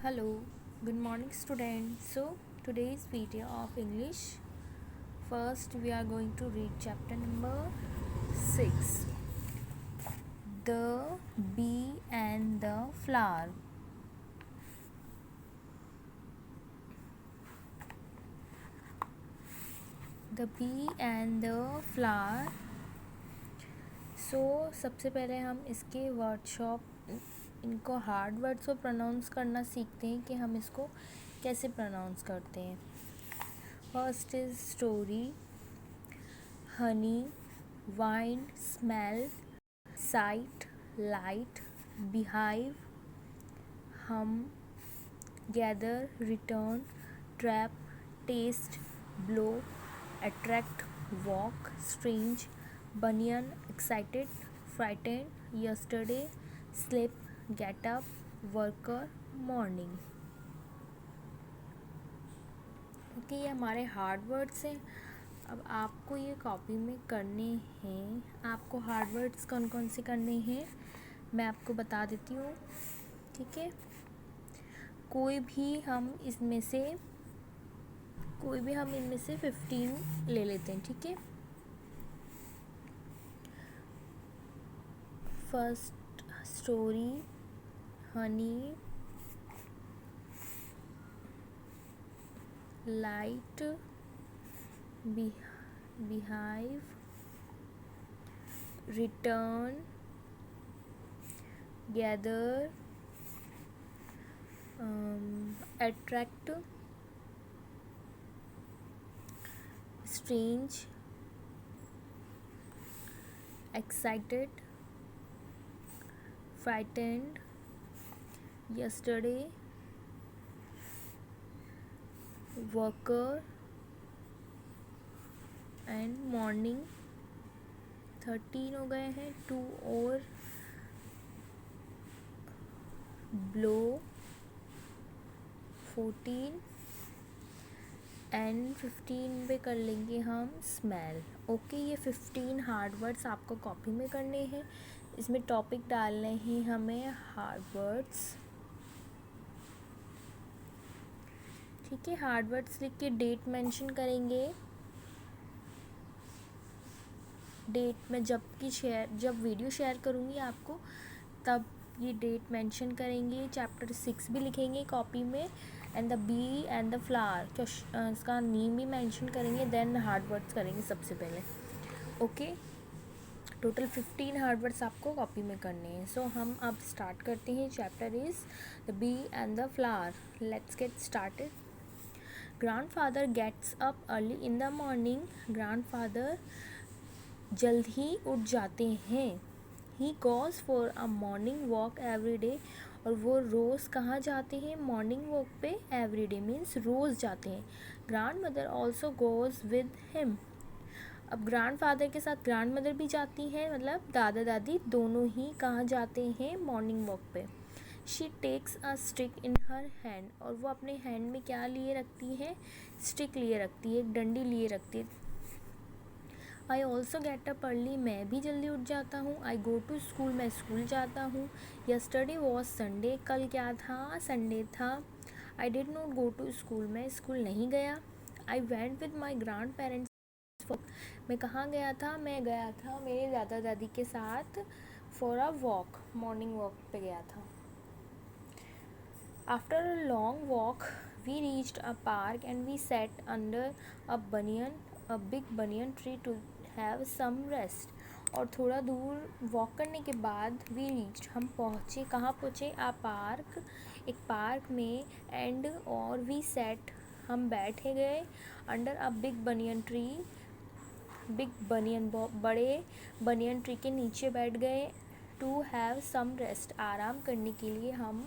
Hello, good morning students. So today's video of English. First we are going to read chapter number 6. The bee and the flower. The bee and the flower. सबसे पहले हम इसके वर्डशॉप इनको hard words को pronounce करना सीखते हैं कि हम इसको कैसे प्रोनाउंस करते हैं. First is story, Honey, wine, smell, site, light, beehive, hum, gather, return, trap, taste, blow, attract, walk, strange, banyan, excited, frightened, yesterday, slip, get up, worker, morning. Okay, ये हमारे हार्ड वर्ड्स हैं. अब आपको ये कॉपी में करने हैं. आपको हार्ड वर्ड्स कौन कौन से करने हैं मैं आपको बता देती हूँ. ठीक है, कोई भी हम इनमें से 15 ले लेते हैं. ठीक है, first story, Honey, light, beehive, return, gather, attract, strange, excited, frightened, yesterday, worker and morning. 13 हो गए हैं. 2 और ब्लो 14 एंड 15 पे कर लेंगे हम स्मेल. ओके, ये 15 हार्ड वर्ड्स आपको कॉपी में करने हैं. इसमें टॉपिक डालने हैं हमें हार्ड वर्ड्स. ठीक है, हार्ड वर्ड्स लिख के डेट मेंशन करेंगे. डेट में जब वीडियो शेयर करूँगी आपको तब ये डेट मेंशन करेंगे. चैप्टर 6 भी लिखेंगे कॉपी में. And the bee and the flower इसका नेम भी मेंशन करेंगे. देन हार्ड वर्ड्स करेंगे सबसे पहले. ओके, टोटल 15 हार्ड वर्ड्स आपको कॉपी में करने हैं. सो हम अब स्टार्ट करते हैं. Chapter is the bee and the flower. Let's get started. Grandfather gets up early in the morning. ग्रैंडफादर जल्द ही उठ जाते हैं. He goes for a morning walk every day. और वो रोज़ कहाँ जाते हैं? मॉर्निंग वॉक पे. एवरी डे मीन्स रोज़ जाते हैं. Grand mother also goes with him. अब ग्रैंड फादर के साथ ग्रैंड मदर भी जाती हैं, मतलब दादा दादी दोनों ही कहाँ जाते हैं? मॉर्निंग वॉक पे. She takes a stick in her hand. और वो अपने हैंड में क्या लिए रखती है? स्टिक लिए रखती है, एक डंडी लिए रखती है. I also get up early. मैं भी जल्दी उठ जाता हूँ. I go to school. मैं स्कूल जाता हूँ. Yesterday was Sunday. कल क्या था? संडे था. I did not go to school. मैं स्कूल नहीं गया. I went with my grandparents. मैं कहाँ गया था? मैं गया था मेरे दादा दादी के साथ for a walk. Morning walk पे गया था. After a long walk we reached a park and we sat under a big banyan tree to have some rest. और थोड़ा दूर वॉक करने के बाद वी रीच्ड, हम पहुँचे. कहाँ पहुँचे? आ पार्क, एक पार्क में. एंड और वी सेट, हम बैठे गए. Under a big banyan tree, big banyan बड़े बनियन ट्री के नीचे बैठ गए. टू हैव सम रेस्ट, आराम करने के लिए. हम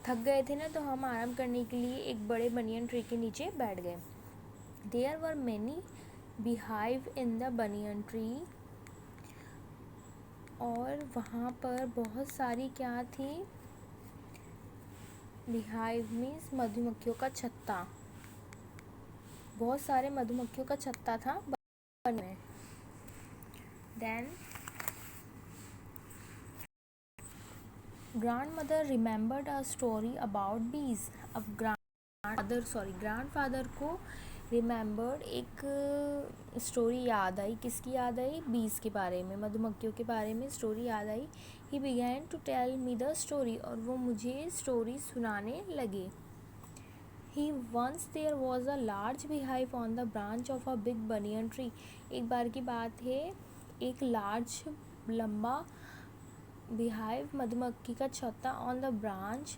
थक गए थे ना, तो हम आराम करने के लिए एक बड़े बनियन ट्री के नीचे बैठ गए. There were many beehive in the banyan tree. और वहाँ पर बहुत सारी क्या थी? beehive मीन्स मधुमक्खियों का छत्ता. बहुत सारे मधुमक्खियों का छत्ता था बन में. Then grandmother remembered a story about bees. अब ग्रैंडफादर को रिमेंबर्ड एक स्टोरी याद आई। किसकी याद आई? बीज के बारे में, मधुमक्खियों के बारे में स्टोरी याद आई। He began to tell me the story, और वो मुझे स्टोरी सुनाने लगे। He once there was a large beehive on the branch of a big banyan tree. एक बार की बात है, एक लार्ज लंबा beehive मधुमक्खी का छत्ता ऑन द ब्रांच,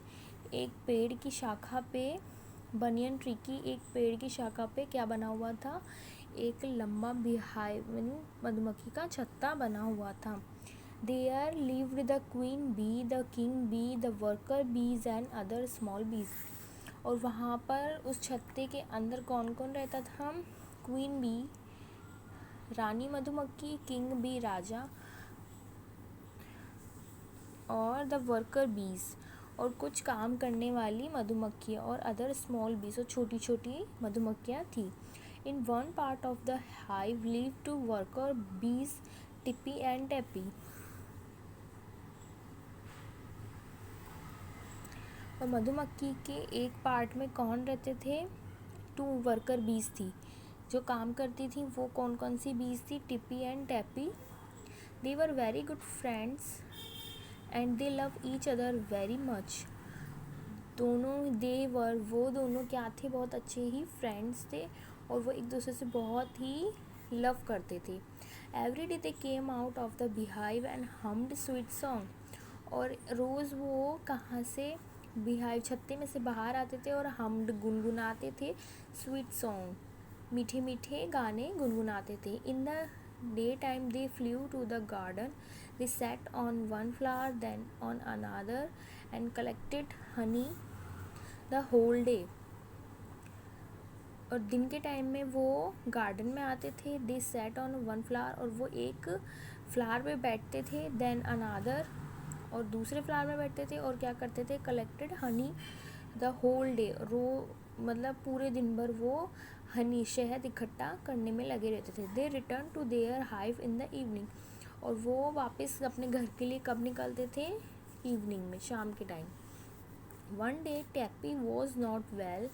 एक पेड़ की शाखा पे, बनियन ट्री की एक पेड़ की शाखा पे क्या बना हुआ था? एक लंबा beehive मधुमक्खी का छत्ता बना हुआ था। There lived the queen bee, the king bee, the worker bees and other small bees. और वहाँ पर उस छत्ते के अंदर कौन कौन रहता था? क्वीन बी रानी मधुमक्खी, किंग बी राजा, और द वर्कर बीज और कुछ काम करने वाली मधुमक्खियाँ, और अदर स्मॉल बीज और छोटी छोटी मधुमक्खियाँ थी। In one part of the hive live two worker bees, Tippy and टैप्पी। और मधुमक्खी के एक पार्ट में कौन रहते थे? 2 वर्कर बीज थी जो काम करती थी। वो कौन कौन सी बीज थी? Tippy and Tappy. They were very good friends and they love each other very much. वो दोनों क्या थे? बहुत अच्छे ही फ्रेंड्स थे, और वो एक दूसरे से बहुत ही लव करते थे। Every day they came out of the beehive and hummed sweet song. और रोज़ वो कहाँ से? beehive छत्ते में से बाहर आते थे और hummed गुनगुनाते थे स्वीट सॉन्ग, मीठे मीठे गाने गुनगुनाते थे। In the day time they flew to the garden, they sat on one flower then on another and collected honey the whole day। और दिन के टाइम में वो गार्डन में आते थे। they sat on one flower, और वो एक फ्लावर पे बैठते थे। then another, और दूसरे फ्लावर में बैठते थे, और क्या करते थे? collected honey the whole day, मतलब पूरे दिन भर वो हनी शहद इकट्ठा करने में लगे रहते थे। they returned to their hive in the evening, और वो वापस अपने घर के लिए कब निकलते थे? इवनिंग में, शाम के time. One day Tappy was not well.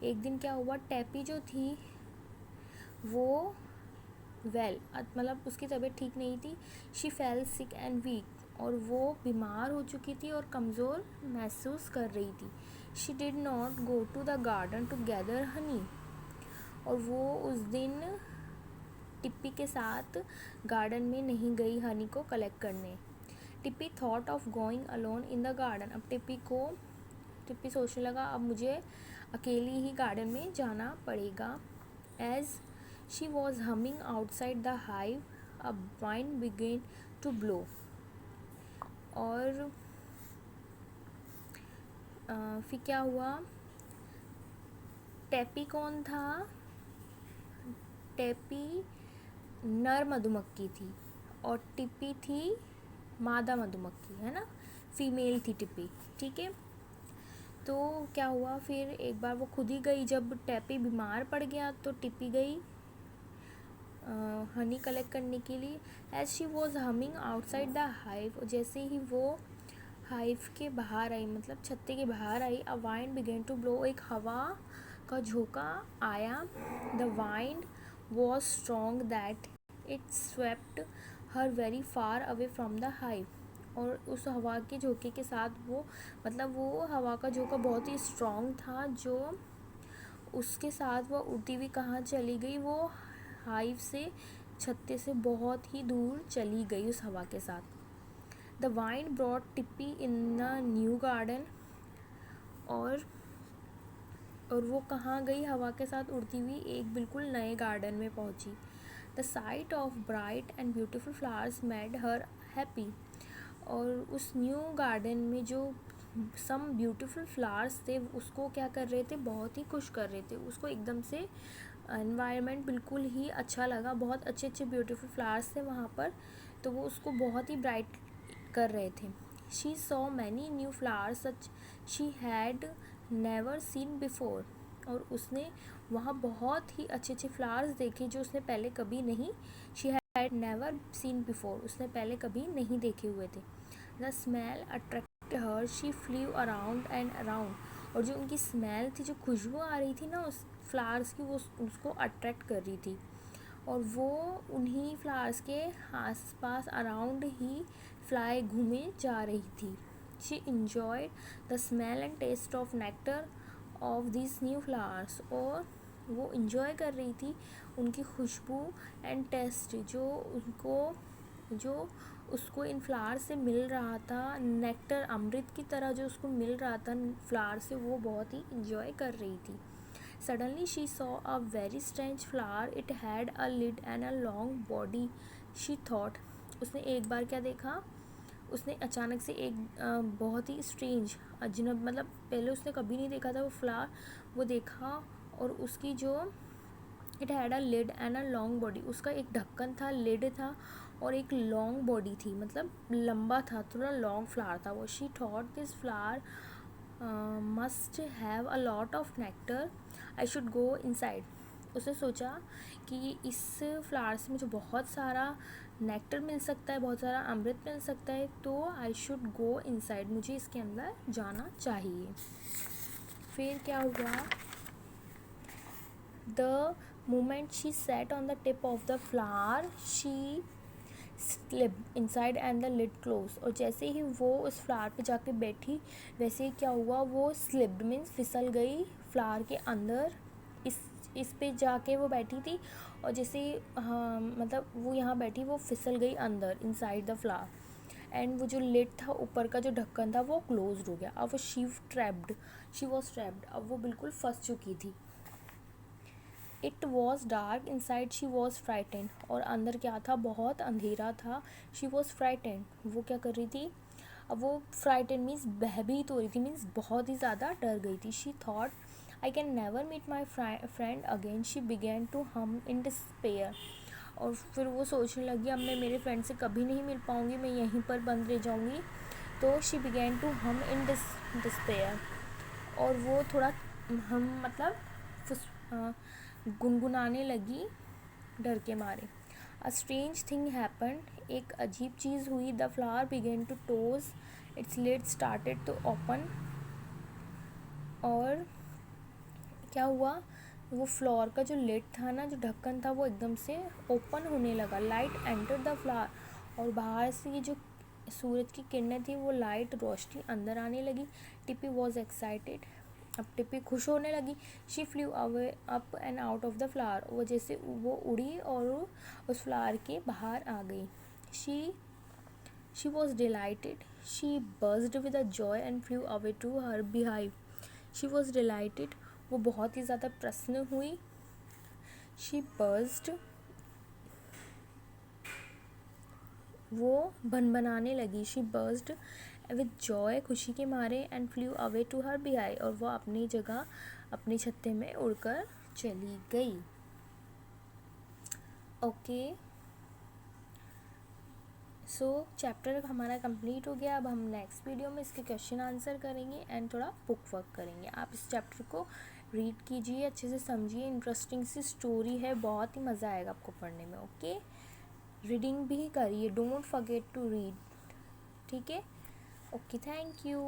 एक दिन क्या हुआ? टैप्पी जो थी वो मतलब उसकी तबीयत ठीक नहीं थी। She fell sick and weak, और वो बीमार हो चुकी थी और कमज़ोर महसूस कर रही थी। She did not go to the garden to gather honey, और वो उस दिन टिप्पी के साथ गार्डन में नहीं गई हनी को कलेक्ट करने। Tippy thought of going alone in the garden. अब टिप्पी सोचने लगा, अब मुझे अकेली ही गार्डन में जाना पड़ेगा। As she was humming outside the hive a wind began to blow. और फिर क्या हुआ? टैप्पी कौन था? टैप्पी नर मधुमक्खी थी, और टिप्पी थी मादा मधुमक्खी, है ना, फीमेल थी टिप्पी। ठीक है, तो क्या हुआ फिर? एक बार वो खुद ही गई। जब टैप्पी बीमार पड़ गया तो टिप्पी गई हनी कलेक्ट करने के लिए। As she was humming outside the hive, जैसे ही वो हाइव के बाहर आई, मतलब छत्ते के बाहर आई, अ वाइंड बिगेन टू ब्लो, एक हवा का झोंका आया। The wind was strong that it swept her very far away from the hive. और उस हवा के झोंके के साथ वो हवा का झोंका बहुत ही स्ट्रॉन्ग था, जो उसके साथ वो उड़ती हुई कहाँ चली गई? वो हाइव से, छत्ते से बहुत ही दूर चली गई उस हवा के साथ। The wind brought Tippy in a new garden, और वो कहाँ गई? हवा के साथ उड़ती हुई एक बिल्कुल नए गार्डन में पहुँची। The site of bright and beautiful flowers made her happy, और उस न्यू गार्डन में जो सम ब्यूटीफुल फ्लावर्स थे उसको क्या कर रहे थे? बहुत ही खुश कर रहे थे उसको। एकदम से एनवायरनमेंट बिल्कुल ही अच्छा लगा, बहुत अच्छे अच्छे ब्यूटीफुल फ्लावर्स थे वहाँ पर, तो वो उसको बहुत ही ब्राइट कर रहे थे। She saw many new flowers such she had never seen before, और उसने वहाँ बहुत ही अच्छे अच्छे फ्लावर्स देखे जो उसने पहले कभी नहीं, she had never seen before, उसने पहले कभी नहीं देखे हुए थे। The smell attracted attract her she flu around and around, और जो उनकी स्मेल थी, जो खुशबू आ रही थी ना उस फ्लावर्स की, वो उसको अट्रैक्ट कर रही थी, और वो उन्हीं फ्लावर्स के आसपास अराउंड ही फ्लाई घूमे जा रही थी. She enjoyed the smell and taste of nectar of this new flowers, और वो इंजॉय कर रही थी उनकी खुशबू एंड टेस्ट जो उसको इन फ्लावर से मिल रहा था, नेक्टर अमृत की तरह जो उसको मिल रहा था फ्लावर से, वो बहुत ही इंजॉय कर रही थी. Suddenly she saw a very strange flower, it had a lid and a long body. She thought, उसने एक बार क्या देखा, उसने अचानक से एक बहुत ही स्ट्रेंज, अजनब, मतलब पहले उसने कभी नहीं देखा था वो फ्लावर, वो देखा, और उसकी जो it had a lid and a long body, उसका एक ढक्कन था, लिड था, और एक लॉन्ग बॉडी थी, मतलब लंबा था, थोड़ा लॉन्ग फ्लावर था वो. She thought this flower must have a lot of nectar, I should go inside. उसने सोचा कि इस फ्लावर से मुझे बहुत सारा नेक्टर मिल सकता है, बहुत सारा अमृत मिल सकता है, तो आई शुड गो इनसाइड, मुझे इसके अंदर जाना चाहिए. फिर क्या हुआ, the moment she sat on the tip of the flower, she slipped inside and the lid closed. और जैसे ही वो उस फ्लावर पे जाके बैठी, वैसे ही क्या हुआ, वो स्लिप्ड मीन्स फिसल गई फ्लावर के अंदर. इस पे जाके वो बैठी थी, और जैसे हाँ मतलब वो यहाँ बैठी, वो फिसल गई अंदर इनसाइड द फ्लावर, एंड वो जो लिड था, ऊपर का जो ढक्कन था, वो क्लोज हो गया. अब वो शी वॉज ट्रैप्ड, अब वो बिल्कुल फंस चुकी थी. It was dark inside, she was frightened, और अंदर क्या था, बहुत अंधेरा था. शी वॉज फ्राइटेंड, वो क्या कर रही थी, अब वो फ्राइटेंड मीन्स भयभीत हो रही थी, मीन्स बहुत ही ज़्यादा डर गई थी. She thought I can never meet my friend again, she began to hum in despair. और फिर वो सोचने लगी, अब मैं मेरे फ्रेंड से कभी नहीं मिल पाऊँगी, मैं यहीं पर बंद रह जाऊँगी. तो she began to hum in despair, और वो थोड़ा हम मतलब गुनगुनाने लगी डर के मारे. अ स्ट्रेंज थिंग हैपेंड, एक अजीब चीज़ हुई. The flower began to toss, its lid started to open, और क्या हुआ, वो फ्लावर का जो लिड था ना, जो ढक्कन था, वो एकदम से ओपन होने लगा. लाइट एंटर द फ्लावर, और बाहर से ये जो सूरज की किरणें थी, वो लाइट रोशनी अंदर आने लगी. टिपी वॉज एक्साइटेड, अब टिपी खुश होने लगी. She flu away up and out of the flower, वो जैसे वो उड़ी और उस फ्लावर के बाहर आ गई. She was delighted, she burst with a joy and flew away to her beehive. She was delighted, वो बहुत ही ज़्यादा प्रसन्न हुई. शी बर्स्ट, वो भनभनाने लगी. शी बर्स्ट विद जॉय, खुशी के मारे, and flew away to her beehive, और वो अपनी जगह अपने छत्ते में उड़कर चली गई. ओके, सो चैप्टर हमारा कंप्लीट हो गया. अब हम नेक्स्ट वीडियो में इसके क्वेश्चन आंसर करेंगे एंड थोड़ा बुक वर्क करेंगे. आप इस चैप्टर को रीड कीजिए, अच्छे से समझिए, इंटरेस्टिंग सी स्टोरी है, बहुत ही मज़ा आएगा आपको पढ़ने में. ओके, रीडिंग भी करिए, डोंट फॉरगेट टू रीड. ठीक है, ओके, थैंक यू.